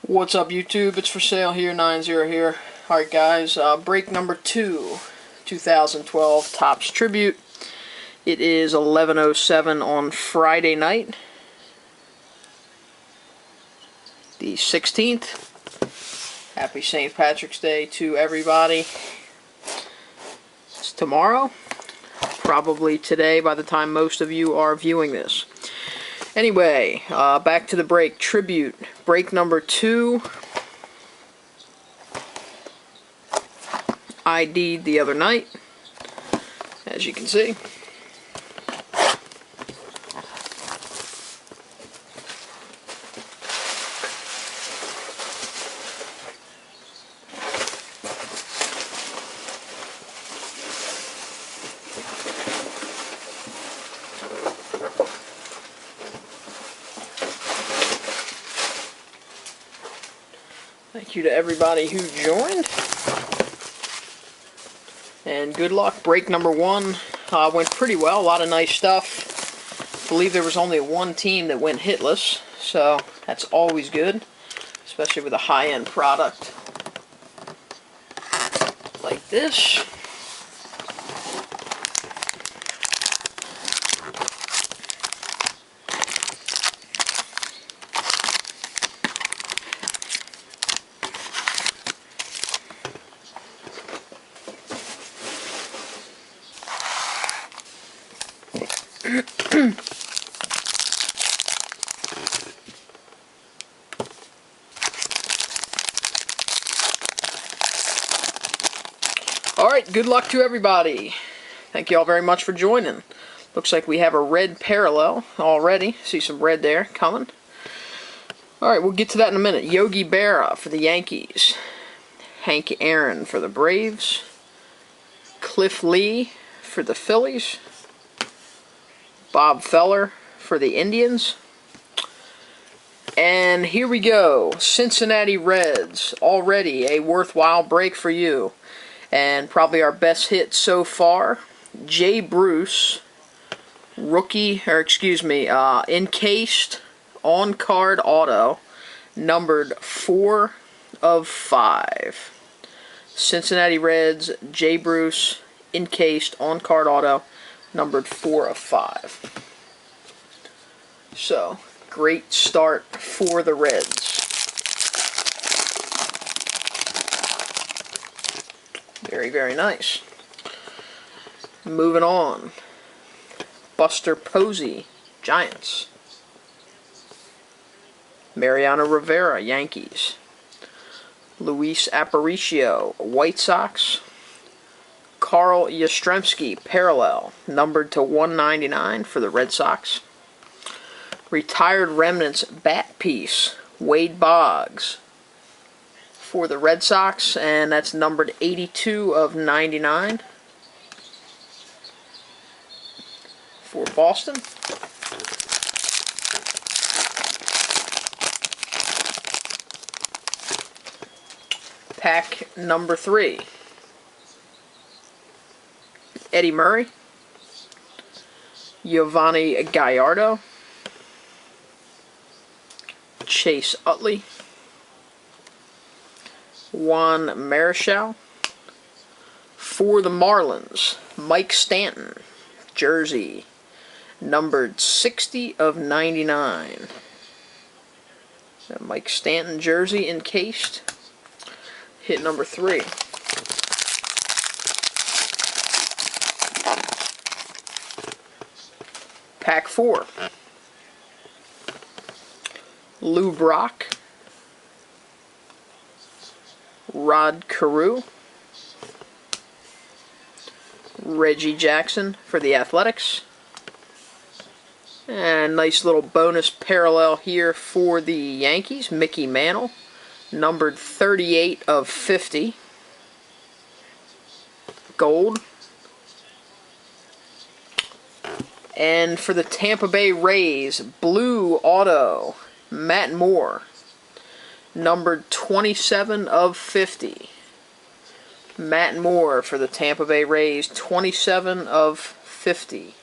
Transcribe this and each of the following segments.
What's up, YouTube? It's for sale here, 90 here. Alright guys, break number 2, 2012 Topps Tribute. It is 11:07 on Friday night, the 16th. Happy St. Patrick's Day to everybody. It's tomorrow, probably today by the time most of you are viewing this. Anyway, back to the break. Tribute, break number 2. ID'd the other night, as you can see. Thank you to everybody who joined. And good luck. Break number 1 went pretty well. A lot of nice stuff. I believe there was only one team that went hitless, so that's always good, especially with a high-end product like this. Alright, good luck to everybody. Thank you all very much for joining. Looks like we have a red parallel already. See some red there coming. Alright, we'll get to that in a minute. Yogi Berra for the Yankees. Hank Aaron for the Braves. Cliff Lee for the Phillies. Bob Feller for the Indians. And here we go. Cincinnati Reds. Already a worthwhile break for you. And probably our best hit so far. Jay Bruce. Encased on-card auto. Numbered 4 of 5. Cincinnati Reds. Jay Bruce. Encased on-card auto. Numbered 4 of 5. So, great start for the Reds. Very, very nice. Moving on. Buster Posey, Giants. Mariano Rivera, Yankees. Luis Aparicio, White Sox. Carl Yastrzemski, parallel, numbered to 199 for the Red Sox. Retired Remnants bat piece, Wade Boggs for the Red Sox, and that's numbered 82 of 99 for Boston. Pack number 3. Eddie Murray, Giovanni Gallardo, Chase Utley, Juan Marichal. For the Marlins, Mike Stanton, jersey, numbered 60 of 99. That Mike Stanton jersey encased. Hit number 3. Pack 4. Lou Brock, Rod Carew, Reggie Jackson for the Athletics, and nice little bonus parallel here for the Yankees, Mickey Mantle, numbered 38 of 50, gold. And for the Tampa Bay Rays, blue auto, Matt Moore, numbered 27 of 50. Matt Moore for the Tampa Bay Rays, 27 of 50.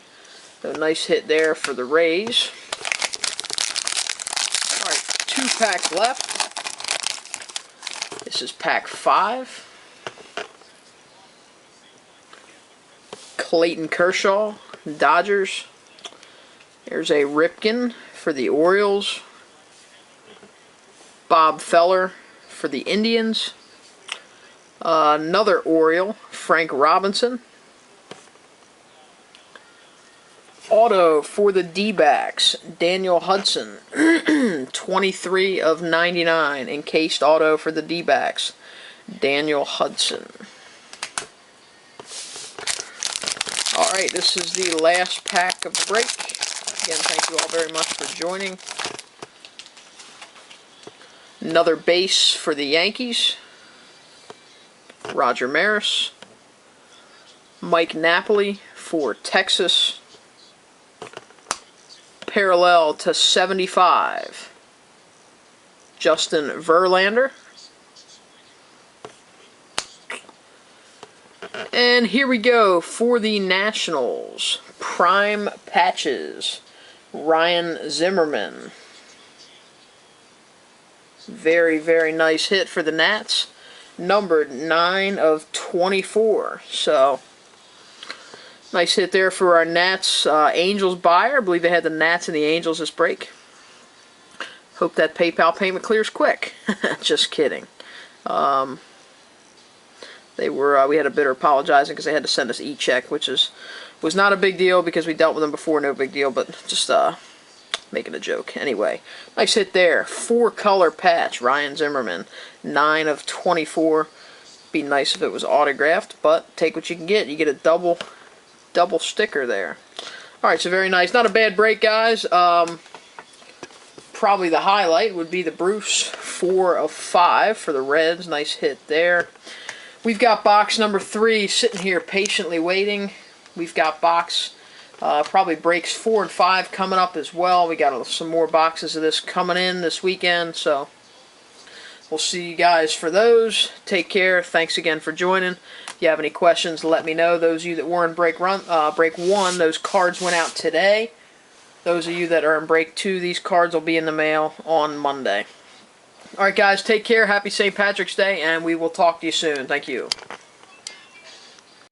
A nice hit there for the Rays. Alright, 2 packs left. This is pack 5. Clayton Kershaw, Dodgers. There's a Ripken for the Orioles. Bob Feller for the Indians. Another Oriole, Frank Robinson. Auto for the D-backs, Daniel Hudson. 23 of 99. Encased auto for the D-backs, Daniel Hudson. Alright, this is the last pack of the break. Again, thank you all very much for joining. Another base for the Yankees, Roger Maris. Mike Napoli for Texas. Parallel to 75, Justin Verlander. And here we go for the Nationals. Prime patches, Ryan Zimmerman. Very, very nice hit for the Nats. Numbered 9 of 24. So, nice hit there for our Nats. Angels buyer. I believe they had the Nats and the Angels this break. Hope that PayPal payment clears quick. Just kidding. They were. We had a bidder apologizing because they had to send us e-check, which was not a big deal because we dealt with them before. No big deal, but just making a joke. Anyway, nice hit there. 4-color patch, Ryan Zimmerman. 9 of 24. Be nice if it was autographed, but take what you can get. You get a double sticker there. Alright, so very nice. Not a bad break, guys. Probably the highlight would be the Bruce. 4 of 5 for the Reds. Nice hit there. We've got box number 3 sitting here patiently waiting. We've got box probably breaks 4 and 5 coming up as well. We got some more boxes of this coming in this weekend, so we'll see you guys for those. Take care. Thanks again for joining. If you have any questions, let me know. Those of you that were in break 1, those cards went out today. Those of you that are in break 2, these cards will be in the mail on Monday. Alright guys, take care. Happy St. Patrick's Day, and we will talk to you soon. Thank you.